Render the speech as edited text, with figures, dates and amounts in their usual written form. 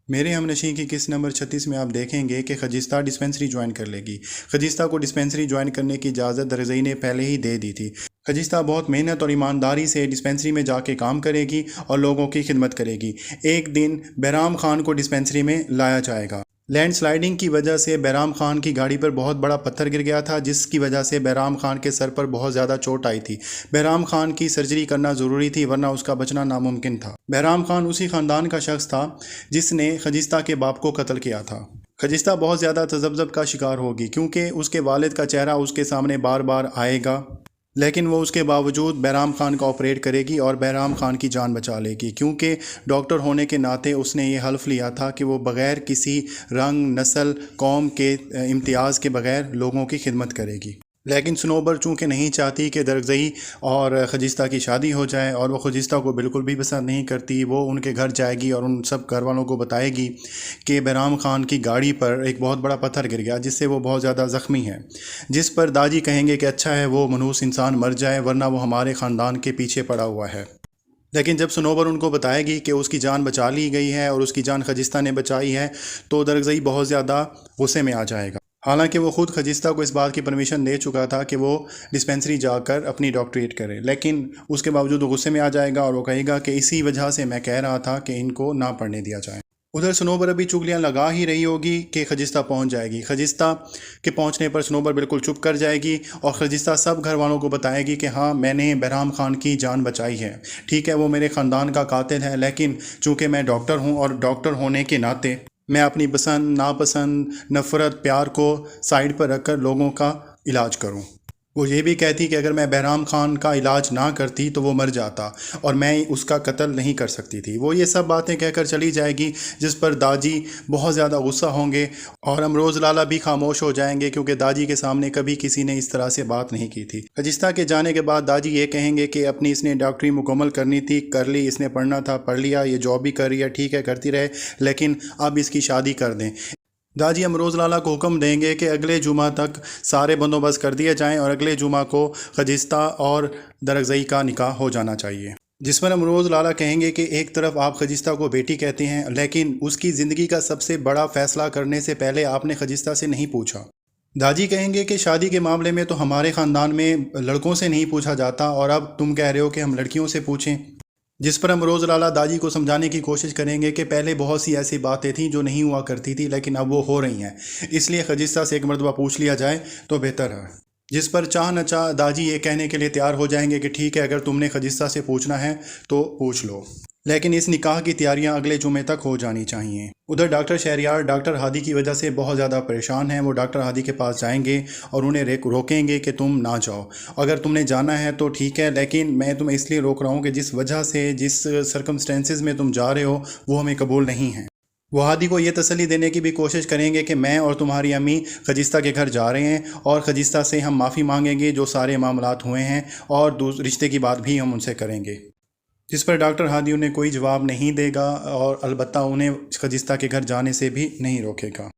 میرے ہمنشین کی قسط نمبر 36 میں آپ دیکھیں گے کہ خجستہ ڈسپینسری جوائن کر لے گی۔ خجستہ کو ڈسپینسری جوائن کرنے کی اجازت درگزئی نے پہلے ہی دے دی تھی۔ خجستہ بہت محنت اور ایمانداری سے ڈسپینسری میں جا کے کام کرے گی اور لوگوں کی خدمت کرے گی۔ ایک دن بہرام خان کو ڈسپینسری میں لایا جائے گا۔ لینڈ سلائیڈنگ کی وجہ سے بہرام خان کی گاڑی پر بہت بڑا پتھر گر گیا تھا، جس کی وجہ سے بہرام خان کے سر پر بہت زیادہ چوٹ آئی تھی۔ بہرام خان کی سرجری کرنا ضروری تھی ورنہ اس کا بچنا ناممکن تھا۔ بہرام خان اسی خاندان کا شخص تھا جس نے خجستہ کے باپ کو قتل کیا تھا۔ خجستہ بہت زیادہ تذبذب کا شکار ہوگی کیونکہ اس کے والد کا چہرہ اس کے سامنے بار بار آئے گا، لیکن وہ اس کے باوجود بہرام خان کا آپریٹ کرے گی اور بہرام خان کی جان بچا لے گی، کیونکہ ڈاکٹر ہونے کے ناطے اس نے یہ حلف لیا تھا کہ وہ بغیر کسی رنگ، نسل، قوم کے امتیاز کے بغیر لوگوں کی خدمت کرے گی۔ لیکن صنوبر چونکہ نہیں چاہتی کہ درگزئی اور خجستہ کی شادی ہو جائے، اور وہ خجستہ کو بالکل بھی پسند نہیں کرتی، وہ ان کے گھر جائے گی اور ان سب گھر والوں کو بتائے گی کہ بہرام خان کی گاڑی پر ایک بہت بڑا پتھر گر گیا جس سے وہ بہت زیادہ زخمی ہے، جس پر داجی کہیں گے کہ اچھا ہے وہ منحوس انسان مر جائے ورنہ وہ ہمارے خاندان کے پیچھے پڑا ہوا ہے۔ لیکن جب صنوبر ان کو بتائے گی کہ اس کی جان بچا لی گئی ہے اور اس کی جان خجستہ نے بچائی ہے تو درگزئی بہت زیادہ غصے میں آ جائے گا۔ حالانکہ وہ خود خجستہ کو اس بات کی پرمیشن دے چکا تھا کہ وہ ڈسپینسری جا کر اپنی ڈاکٹریٹ کرے، لیکن اس کے باوجود وہ غصے میں آ جائے گا اور وہ کہے گا کہ اسی وجہ سے میں کہہ رہا تھا کہ ان کو نہ پڑھنے دیا جائے۔ ادھر صنوبر ابھی چگلیاں لگا ہی رہی ہوگی کہ خجستہ پہنچ جائے گی۔ خجستہ کے پہنچنے پر صنوبر بالکل چپ کر جائے گی اور خجستہ سب گھر والوں کو بتائے گی کہ ہاں میں نے بہرام خان کی جان بچائی ہے، ٹھیک ہے وہ میرے خاندان کا قاتل ہے، لیکن چونکہ میں ڈاکٹر ہوں اور ڈاکٹر ہونے کے ناطے میں اپنی پسند، ناپسند، نفرت، پیار کو سائیڈ پر رکھ کر لوگوں کا علاج کروں۔ وہ یہ بھی کہتی کہ اگر میں بہرام خان کا علاج نہ کرتی تو وہ مر جاتا اور میں اس کا قتل نہیں کر سکتی تھی۔ وہ یہ سب باتیں کہہ کر چلی جائے گی جس پر داجی بہت زیادہ غصہ ہوں گے اور امروز لالا بھی خاموش ہو جائیں گے کیونکہ داجی کے سامنے کبھی کسی نے اس طرح سے بات نہیں کی تھی۔ خجستہ کے جانے کے بعد داجی یہ کہیں گے کہ اپنی اس نے ڈاکٹری مکمل کرنی تھی، کر لی، اس نے پڑھنا تھا پڑھ لیا، یہ جاب بھی کر رہی ہے، ٹھیک ہے کرتی رہے، لیکن اب اس کی شادی کر دیں۔ داجی امروز لالا کو حکم دیں گے کہ اگلے جمعہ تک سارے بندوبست کر دیے جائیں اور اگلے جمعہ کو خجستہ اور درگزئی کا نکاح ہو جانا چاہیے، جس پر امروز لالا کہیں گے کہ ایک طرف آپ خجستہ کو بیٹی کہتے ہیں لیکن اس کی زندگی کا سب سے بڑا فیصلہ کرنے سے پہلے آپ نے خجستہ سے نہیں پوچھا۔ داجی کہیں گے کہ شادی کے معاملے میں تو ہمارے خاندان میں لڑکوں سے نہیں پوچھا جاتا اور اب تم کہہ رہے ہو کہ ہم لڑکیوں سے پوچھیں، جس پر امروز لالا داجی کو سمجھانے کی کوشش کریں گے کہ پہلے بہت سی ایسی باتیں تھیں جو نہیں ہوا کرتی تھی لیکن اب وہ ہو رہی ہیں، اس لیے خجستہ سے ایک مرتبہ پوچھ لیا جائے تو بہتر ہے۔ جس پر چاہ نہ چاہ داجی یہ کہنے کے لیے تیار ہو جائیں گے کہ ٹھیک ہے اگر تم نے خجستہ سے پوچھنا ہے تو پوچھ لو، لیکن اس نکاح کی تیاریاں اگلے جمعے تک ہو جانی چاہیے۔ ادھر ڈاکٹر شہریار ڈاکٹر ہادی کی وجہ سے بہت زیادہ پریشان ہیں۔ وہ ڈاکٹر ہادی کے پاس جائیں گے اور انہیں روکیں گے کہ تم نہ جاؤ، اگر تم نے جانا ہے تو ٹھیک ہے، لیکن میں تمہیں اس لیے روک رہا ہوں کہ جس وجہ سے جس سرکمسٹینسز میں تم جا رہے ہو وہ ہمیں قبول نہیں ہیں۔ وہ ہادی کو یہ تسلی دینے کی بھی کوشش کریں گے کہ میں اور تمہاری امی خجستہ کے گھر جا رہے ہیں اور خجستہ سے ہم معافی مانگیں گے جو سارے معاملات ہوئے ہیں اور رشتے کی بات بھی ہم ان سے کریں گے، جس پر ڈاکٹر ہادی انہیں کوئی جواب نہیں دے گا اور البتہ انہیں خجستہ کے گھر جانے سے بھی نہیں روکے گا۔